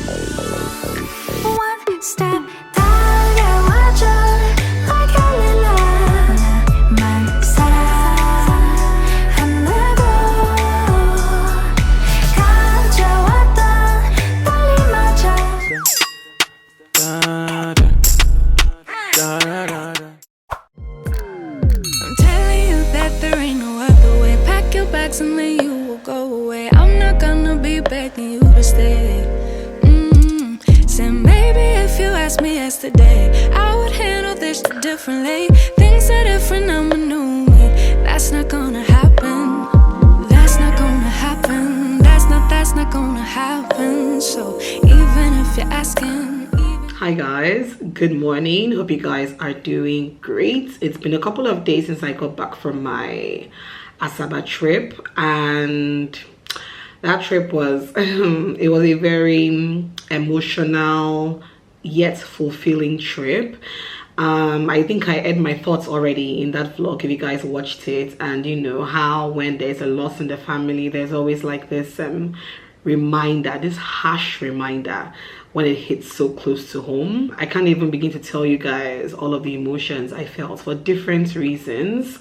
One step 달려와줘 like 열릴래 나만 사랑한다고 가져왔던 떨림마저 I'm telling you that there ain't no other way. Pack your bags and then you will go away. I'm not gonna be begging you to stay. Said maybe if you asked me yesterday, I would handle this differently. Things are different, I'm a new me. That's not gonna happen. That's not gonna happen. That's not gonna happen. So even if you're asking. Hi guys, good morning. Hope you guys are doing great. It's been a couple of days since I got back from my Asaba trip, and that trip was it was a very emotional yet fulfilling trip. I think I had my thoughts already in that vlog if you guys watched it, and you know how when there's a loss in the family, there's always like this reminder, this harsh reminder when it hits so close to home. I can't even begin to tell you guys all of the emotions I felt for different reasons,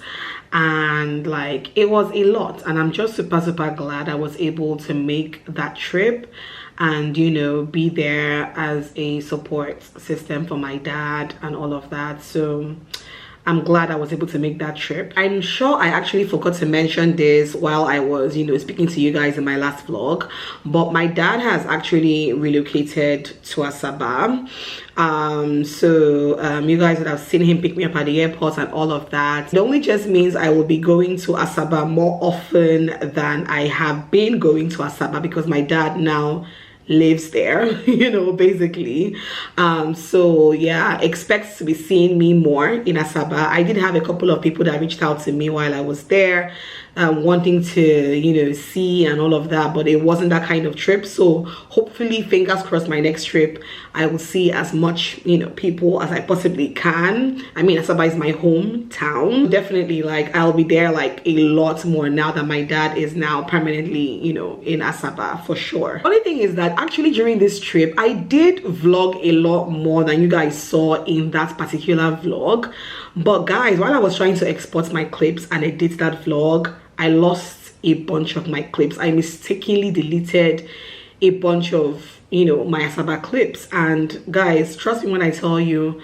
and like it was a lot, and I'm just super glad I was able to make that trip and you know be there as a support system for my dad and all of that. So I'm glad I was able to make that trip. I'm sure I actually forgot to mention this while I was, you know, speaking to you guys in my last vlog, but my dad has actually relocated to Asaba. You guys would have seen him pick me up at the airport and all of that. It only just means I will be going to Asaba more often than I have been going to Asaba because my dad now lives there, you know, basically. So yeah, expect to be seeing me more in Asaba. I did have a couple of people that reached out to me while I was there, wanting to, you know, see and all of that, but it wasn't that kind of trip. So hopefully, fingers crossed, my next trip I will see as much, you know, people as I possibly can. I mean, Asaba is my hometown. Definitely, like, I'll be there like a lot more now that my dad is now permanently, you know, in Asaba for sure. Only thing is that actually during this trip I did vlog a lot more than you guys saw in that particular vlog. But guys, while I was trying to export my clips and edit that vlog, I lost a bunch of my clips. I mistakenly deleted a bunch of, you know, my Asaba clips. And guys, trust me when I tell you,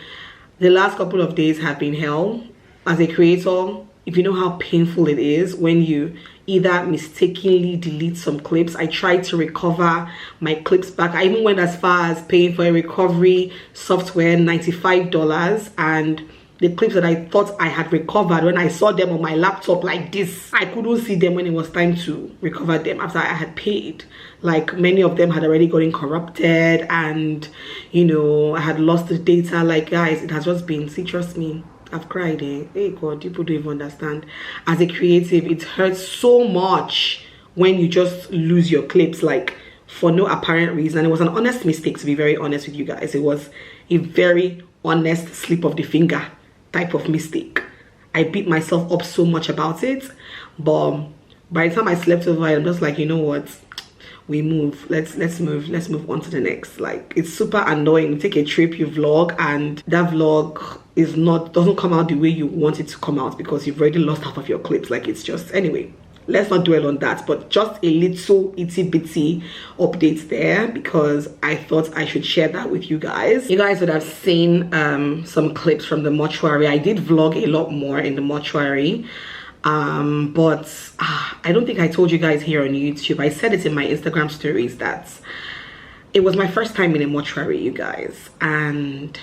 the last couple of days have been hell. As a creator, if you know how painful it is when you either mistakenly delete some clips. I tried to recover my clips back. I even went as far as paying for a recovery software, $95, and the clips that I thought I had recovered, when I saw them on my laptop like this, I couldn't see them when it was time to recover them after I had paid. Like, many of them had already gotten corrupted, and you know, I had lost the data. Like, guys, it has just been, see, trust me, I've cried. Hey God, people don't even understand. As a creative, it hurts so much when you just lose your clips, like, for no apparent reason. It was an honest mistake, to be very honest with you guys. It was a very honest slip of the finger type of mistake. I beat myself up so much about it, but by the time I slept over it, I'm just like, you know what, we move, let's move on to the next. Like, it's super annoying. You take a trip, you vlog, and that vlog doesn't come out the way you want it to come out because you've already lost half of your clips. Like, it's just, anyway, let's not dwell on that, but just a little itty bitty update there because I thought I should share that with you guys. You guys would have seen some clips from the mortuary. I did vlog a lot more in the mortuary, but I don't think I told you guys here on YouTube. I said it in my Instagram stories that it was my first time in a mortuary, you guys, and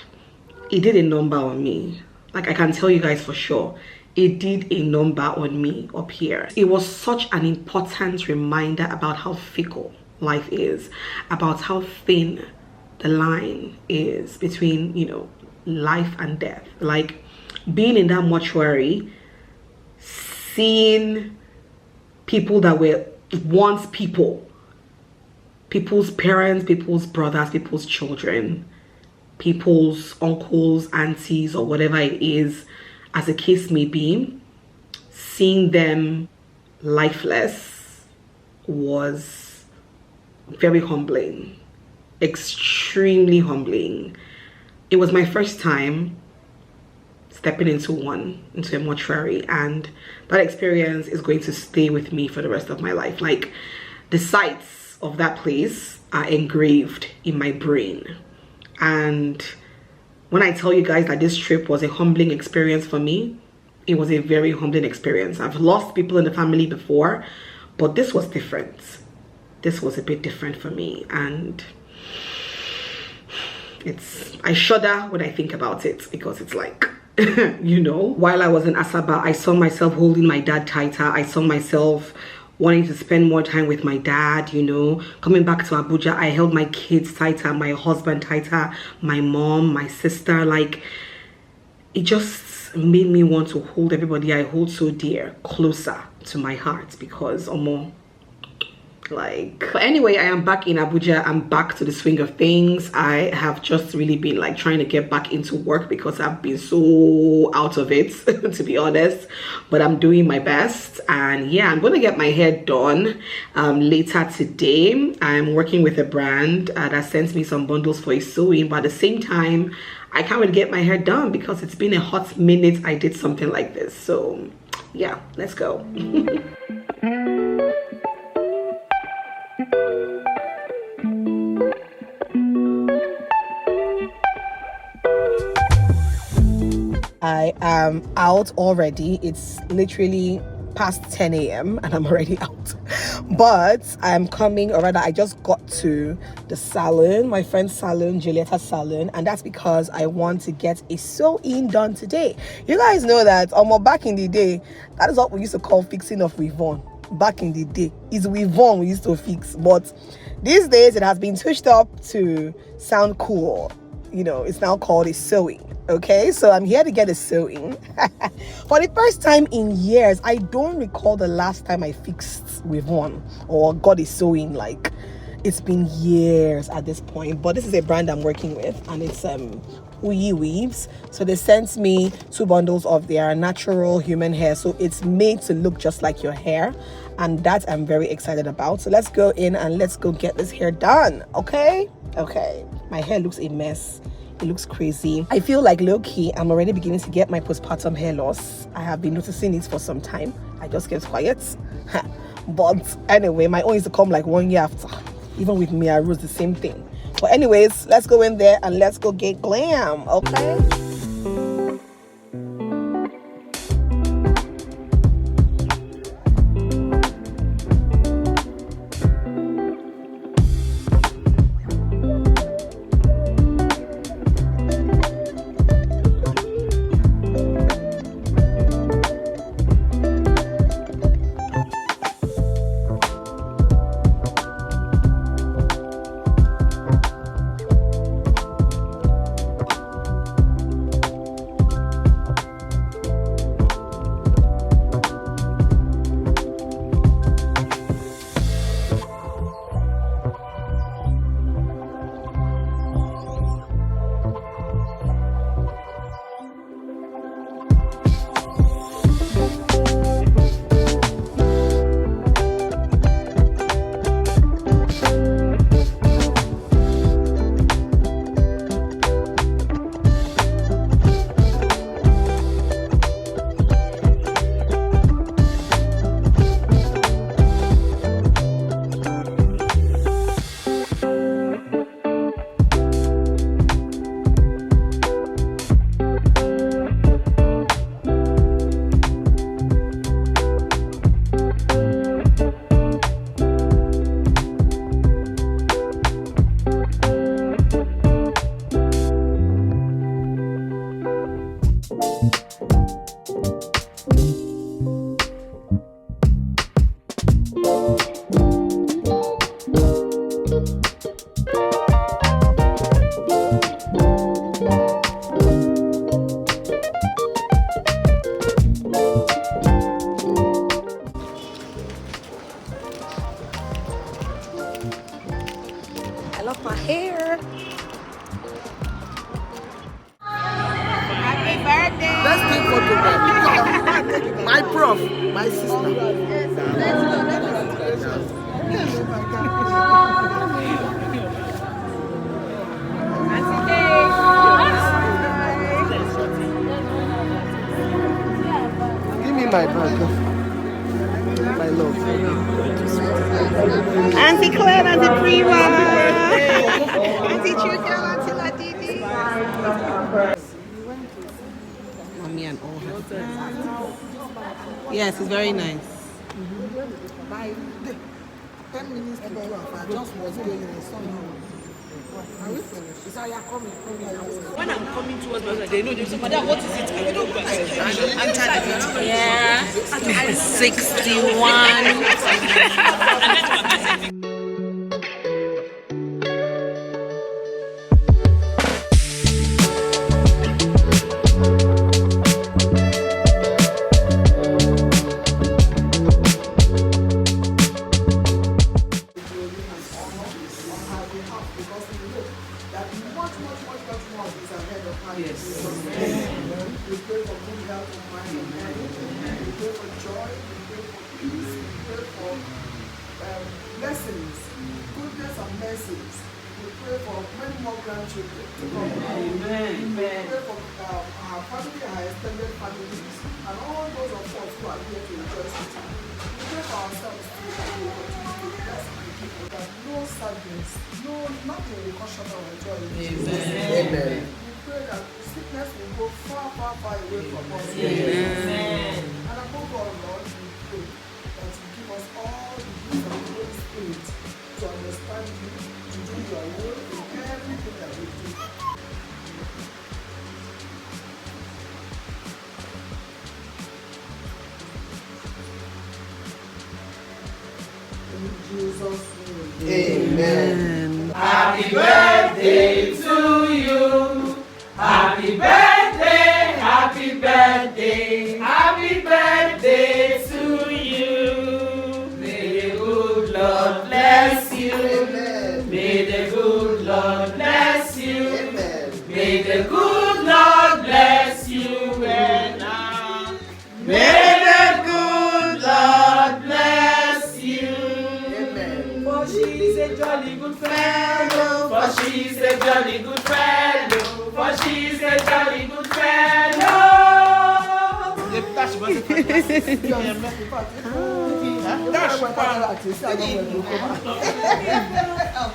it did a number on me. Like, I can tell you guys for sure, it did a number on me up here. It was such an important reminder about how fickle life is, about how thin the line is between, you know, life and death. Like, being in that mortuary, seeing people that were once people's parents, people's brothers, people's children, people's uncles, aunties, or whatever it is, as the case may be, seeing them lifeless was very humbling. extremely humbling. It was my first time stepping into a mortuary, and that experience is going to stay with me for the rest of my life. Like, the sights of that place are engraved in my brain. And when I tell you guys that this trip was a humbling experience for me, it was a very humbling experience. I've lost people in the family before, but this was different. This was a bit different for me, and I shudder when I think about it, because it's like, you know, while I was in Asaba, I saw myself holding my dad tighter. I saw myself wanting to spend more time with my dad, you know. Coming back to Abuja, I held my kids tighter, my husband tighter, my mom, my sister. Like, it just made me want to hold everybody I hold so dear closer to my heart, because like, but anyway, I am back in Abuja. I'm back to the swing of things. I have just really been like trying to get back into work, because I've been so out of it to be honest, but I'm doing my best. And yeah, I'm gonna get my hair done later today. I'm working with a brand that sends me some bundles for a sewing, but at the same time I can't really get my hair done because it's been a hot minute I did something like this. So yeah, let's go. I am out already. It's literally past 10 a.m. and I'm already out. But I'm coming, or rather I just got to the salon, my friend's salon, Julieta's salon, and that's because I want to get a sew-in done today. You guys know that back in the day, that is what we used to call fixing of weave-on. Back in the day, it's weave-on we used to fix, but these days it has been switched up to sound cool. You know, it's now called a sewing. Okay, so I'm here to get a sewing. For the first time in years, I don't recall the last time I fixed with one or got a sewing. Like, it's been years at this point, but this is a brand I'm working with, and it's Uyi Weaves. So they sent me 2 bundles of their natural human hair, so it's made to look just like your hair, and that I'm very excited about. So let's go in and let's go get this hair done. Okay, my hair looks a mess. It looks crazy. I feel like low-key I'm already beginning to get my postpartum hair loss. I have been noticing it for some time. I just get quiet. But anyway, my own used to come like 1 year after. Even with me, I rose the same thing. But anyways, let's go in there and let's go get glam, okay? I love my hair. Happy birthday. Let's take photograph. My prof, my sister. Let's go. Yes, it's very nice. By 10 minutes to 12, I just was going and somehow. Are we finished? It's how you're coming. When I'm coming towards my they know, they say, Madam, what is it? I don't know. Yeah. 61. Blessings, goodness and mercies. We pray for many more grandchildren to come. Amen. We pray for our family, our extended families, and all those of us who are here to rejoice with you. We pray for ourselves too, that we will continue to bless and people, that no sadness, nothing will cut short our joy. Amen. We pray that sickness will go far, far, far away from us. Amen. And above all, Lord, we pray that you give us all the gifts of the Holy Spirit to understand you, to do your will in everything that we do. In Jesus' name. Amen. Happy birthday to you. Happy birthday, happy birthday, happy birthday to you. May the good Lord bless you. Amen. May the good Lord bless you. Amen. May the good Lord bless you. And may the good Lord bless you. Amen. For she is a jolly good fellow. For she is a jolly good fellow. For she is a jolly good fellow.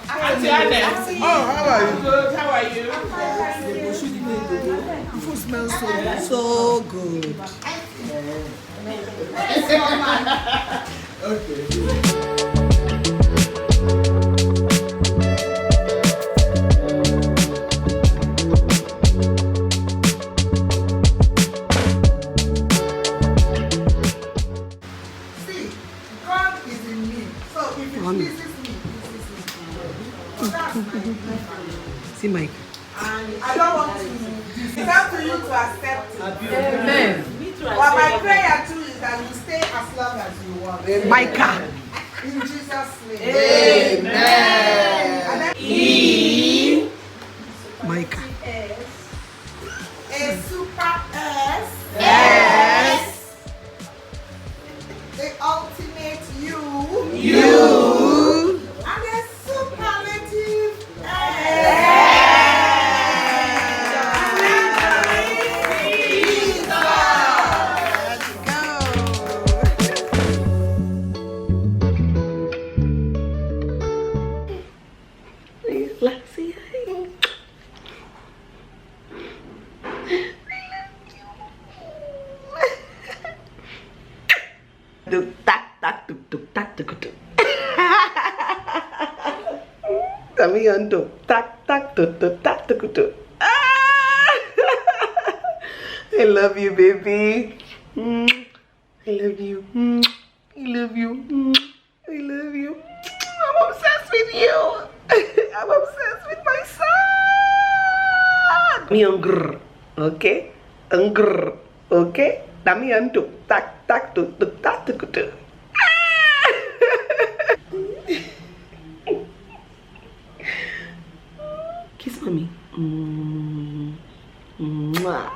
Auntie Annette. Oh, how are you? Good. How are you? The food smells So good. See, God is in me. So if it pleases me, it pleases me. So that's my life. See, Mike. And I don't want to. It's up to you to accept it. Amen. But my prayer too is that you stay as long as you want. Micah. In Jesus' name. Amen. And then Micah. a super S. Yes. The ultimate you. You. And a superlative S. Let's see. Tuk tak tak tuk tuk tak tuk tuk. Kami yang tuk tak tak tuk tuk tak tuk tuk. I love you, baby. I love you. I love you. I love you. I'm obsessed with you. I'm obsessed with my son. Mi anggur, okay? Anggur, okay? Dami antuk tak tak tuk tuk tak tuk tuk. Kiss mommy. Mwah.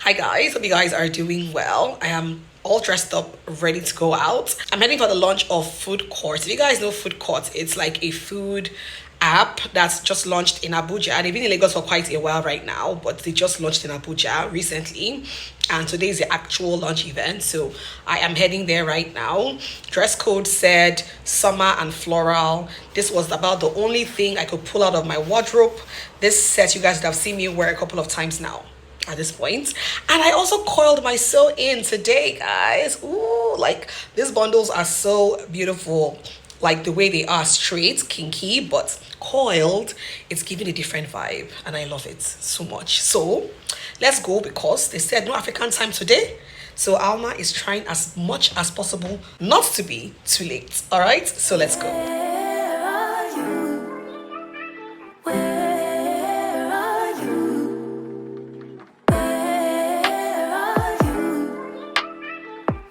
Hi guys, hope you guys are doing well. I am all dressed up, ready to go out. I'm heading for the launch of Food Court. If you guys know Food Court, it's like a food app that's just launched in Abuja. They've been in Lagos for quite a while right now, but they just launched in Abuja recently. And today is the actual launch event, so I am heading there right now. Dress code said summer and floral. This was about the only thing I could pull out of my wardrobe. This set you guys would have seen me wear a couple of times now. at this point. And I also coiled my sew-in today, guys. Ooh, like these bundles are so beautiful. Like the way they are straight, kinky, but coiled, it's giving a different vibe. And I love it so much. So let's go, because they said no African time today. So Alma is trying as much as possible not to be too late. All right, so let's go. Where are you? Where are you? Where are you?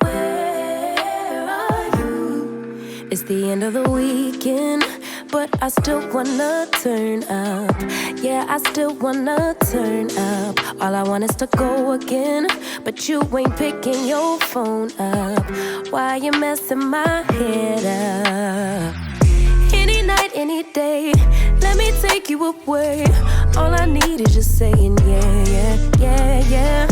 Where are you? It's the end of the weekend, but I still wanna turn up. Yeah, I still wanna turn up. All I want is to go again, but you ain't picking your phone up. Why you messing my head up? Any night, any day, let me take you away. All I need is just saying yeah, yeah, yeah, yeah.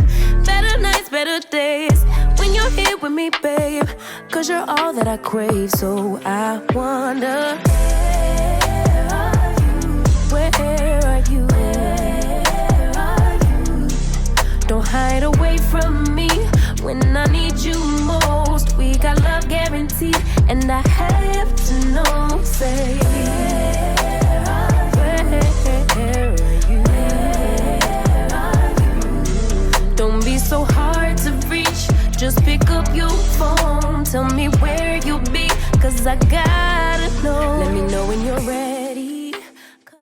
Better nights, better days, when you're here with me, babe. Cause you're all that I crave, so I wonder, where are you? Where are you? Don't hide away from me when I need you most. We got love guaranteed, and I have to know. Say, where are you? Where are you? Don't be so hard to reach. Just pick up your phone. Tell me where you'll be, cause I got